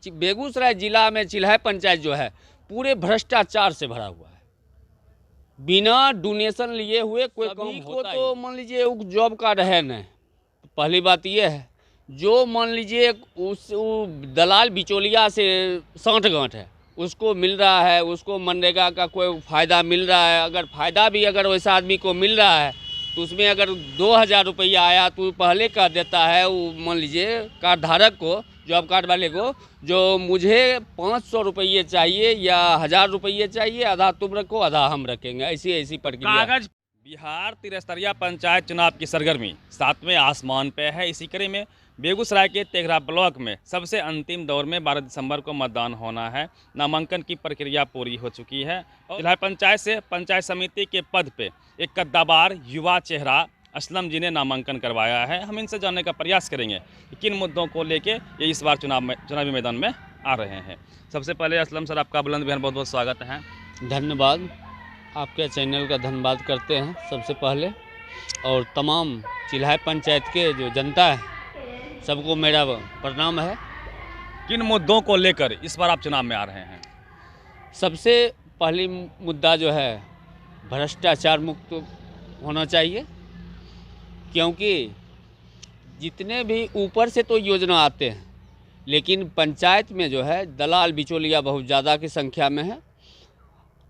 बेगूसराय जिला में चिल्हाय पंचायत जो है पूरे भ्रष्टाचार से भरा हुआ है। बिना डोनेशन लिए हुए कोई काम को तो मान लीजिए जॉब कार्ड है नहीं। पहली बात ये है, जो मान लीजिए दलाल बिचौलिया से साँठ-गाँठ है, उसको मिल रहा है, उसको मनरेगा का कोई फ़ायदा मिल रहा है। अगर फ़ायदा भी अगर वैसा आदमी को मिल रहा है तो उसमें अगर 2000 रुपया आया तो पहले कह देता है वो मान लीजिए कार्ड धारक को, जॉब कार्ड वाले को, जो मुझे 500 रुपये चाहिए या 1000 रुपये चाहिए, आधा तुम रखो आधा हम रखेंगे, ऐसी प्रक्रिया। कागज बिहार त्रिस्तरीय पंचायत चुनाव की सरगर्मी 7वें आसमान पे है। इसी कड़ी में बेगूसराय के तेघरा ब्लॉक में सबसे अंतिम दौर में 12 दिसंबर को मतदान होना है। नामांकन की प्रक्रिया पूरी हो चुकी है और जिला पंचायत से पंचायत समिति के पद पे एक कद्दावर युवा चेहरा असलम जी ने नामांकन करवाया है। हम इनसे जानने का प्रयास करेंगे कि किन मुद्दों को लेके ये इस बार चुनावी मैदान में आ रहे हैं। सबसे पहले असलम सर, आपका बुलंद बिहार बहुत बहुत स्वागत है। धन्यवाद, आपके चैनल का धन्यवाद करते हैं सबसे पहले, और तमाम चिल्हाय पंचायत के जो जनता है सबको मेरा प्रणाम है। किन मुद्दों को लेकर इस बार आप चुनाव में आ रहे हैं? सबसे पहली मुद्दा जो है भ्रष्टाचार मुक्त होना चाहिए, क्योंकि जितने भी ऊपर से तो योजना आते हैं लेकिन पंचायत में जो है दलाल बिचौलिया बहुत ज़्यादा की संख्या में है।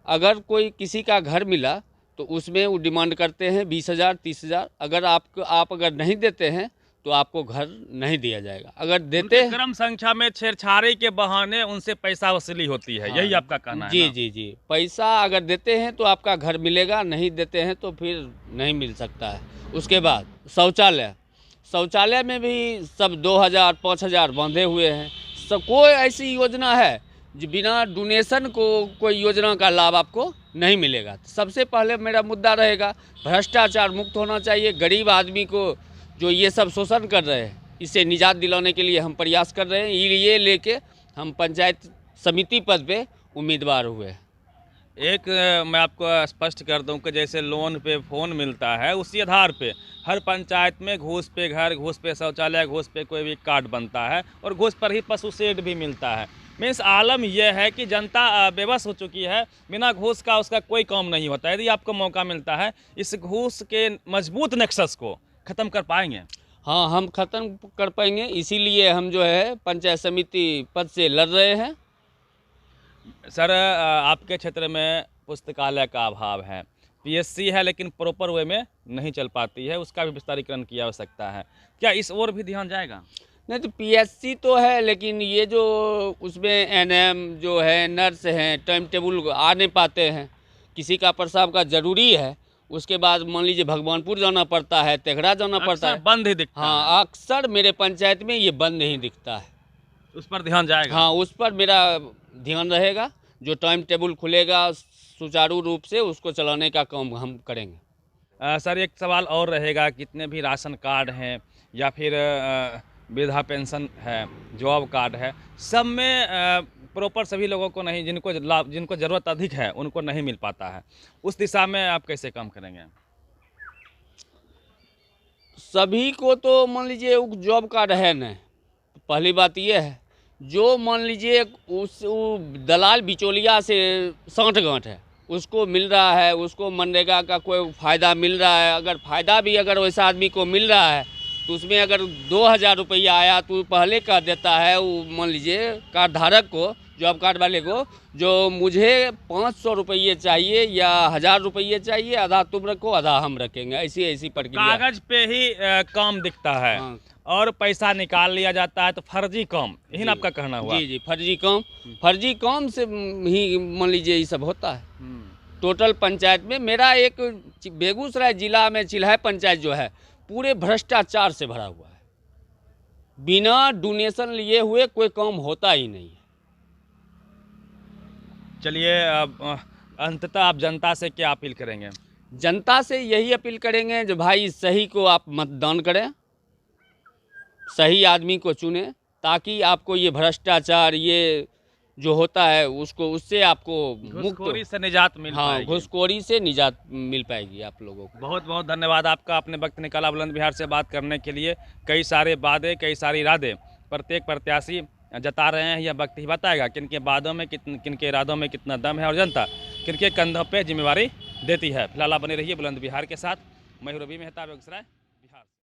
अगर कोई किसी का घर मिला तो उसमें वो डिमांड करते हैं 20,000 30,000। अगर आप अगर नहीं देते हैं तो आपको घर नहीं दिया जाएगा। अगर देते हैं, क्रम संख्या में छेड़छाड़ी के बहाने उनसे पैसा वसूली होती है। यही आपका कहना है? जी। पैसा अगर देते हैं तो आपका घर मिलेगा, नहीं देते हैं तो फिर नहीं मिल सकता है। उसके बाद शौचालय में भी सब 2000 5000 बांधे हुए हैं। सब कोई ऐसी योजना है जो बिना डोनेशन को कोई योजना का लाभ आपको नहीं मिलेगा। सबसे पहले मेरा मुद्दा रहेगा भ्रष्टाचार मुक्त होना चाहिए। गरीब आदमी को जो ये सब शोषण कर रहे हैं, इससे निजात दिलाने के लिए हम प्रयास कर रहे हैं। ये लेके हम पंचायत समिति पद पे उम्मीदवार हुए। एक मैं आपको स्पष्ट कर दूं कि जैसे लोन पे फ़ोन मिलता है, उसी आधार पे हर पंचायत में घूस पे घर, घूस पे शौचालय, घूस पे कोई भी कार्ड बनता है और घूस पर ही पशु शेड भी मिलता है। मीन्स आलम यह है कि जनता बेबस हो चुकी है। बिना घूस का उसका कोई काम नहीं होता। यदि आपको मौका मिलता है, इस घूस के मजबूत नेक्सस को ख़त्म कर पाएंगे? हाँ, हम ख़त्म कर पाएंगे। इसीलिए हम जो है पंचायत समिति पद से लड़ रहे हैं। सर, आपके क्षेत्र में पुस्तकालय का अभाव है, पीएससी है लेकिन प्रॉपर वे में नहीं चल पाती है, उसका भी विस्तारीकरण की आवश्यकता है। क्या इस ओर भी ध्यान जाएगा? नहीं तो पीएससी तो है, लेकिन ये जो उसमें एनएम जो है, नर्स हैं, टाइम टेबल आ नहीं पाते हैं। किसी का प्रसाव का ज़रूरी है, उसके बाद मान लीजिए भगवानपुर जाना पड़ता है, तेघरा जाना पड़ता है, बंद ही दिखता है। हाँ, अक्सर मेरे पंचायत में ये बंद नहीं दिखता है। उस पर ध्यान जाएगा? हाँ, उस पर मेरा ध्यान रहेगा। जो टाइम टेबल खुलेगा सुचारू रूप से उसको चलाने का काम हम करेंगे। सर, एक सवाल और रहेगा, कितने भी राशन कार्ड हैं या फिर वृद्धा पेंशन है, जॉब कार्ड है, सब में प्रॉपर सभी लोगों को नहीं, जिनको ज़रूरत अधिक है उनको नहीं मिल पाता है। उस दिशा में आप कैसे काम करेंगे? सभी को तो मान लीजिए जॉब कार्ड है नहीं। पहली बात ये है, जो मान लीजिए दलाल बिचौलिया से साँठ-गाँठ है, उसको मिल रहा है, उसको मनरेगा का कोई फ़ायदा मिल रहा है। अगर फ़ायदा भी अगर वैसा आदमी को मिल रहा है तो उसमें अगर 2000 रुपया आया तो पहले कह देता है वो मान लीजिए कार्ड धारक को, जॉब कार्ड वाले को, जो मुझे 500 रुपये चाहिए या 1000 रुपये चाहिए, आधा तुम रखो आधा हम रखेंगे, ऐसी प्रक्रिया। कागज पे ही काम दिखता है। हाँ। और पैसा निकाल लिया जाता है, तो फर्जी काम, यही ना आपका कहना हुआ? जी, फर्जी काम से ही मान लीजिए ये सब होता है। टोटल पंचायत में मेरा एक बेगूसराय जिला में चिल्हाय पंचायत जो है पूरे भ्रष्टाचार से भरा हुआ है। बिना डोनेशन लिए हुए कोई काम होता ही नहीं है। चलिए, अंततः आप जनता से क्या अपील करेंगे? जनता से यही अपील करेंगे जो भाई सही को आप मतदान करें, सही आदमी को चुने, ताकि आपको ये भ्रष्टाचार ये जो होता है उससे आपको घूसखोरी से निजात मिल पाएगी। घूसखोरी से निजात मिल पाएगी आप लोगों को। बहुत बहुत धन्यवाद आपका, अपने वक्त निकाला बुलंद बिहार से बात करने के लिए। कई सारे वादे, कई सारी इरादे प्रत्येक प्रत्याशी जता रहे हैं, यह वक्त ही बताएगा किनके बातों में किनके इरादों में कितना दम है और जनता किनके कंधों पे जिम्मेवारी देती है। फिलहाल आप बने रहिए बुलंद बिहार के साथ। मैं हूं रवि मेहता, बेगूसराय।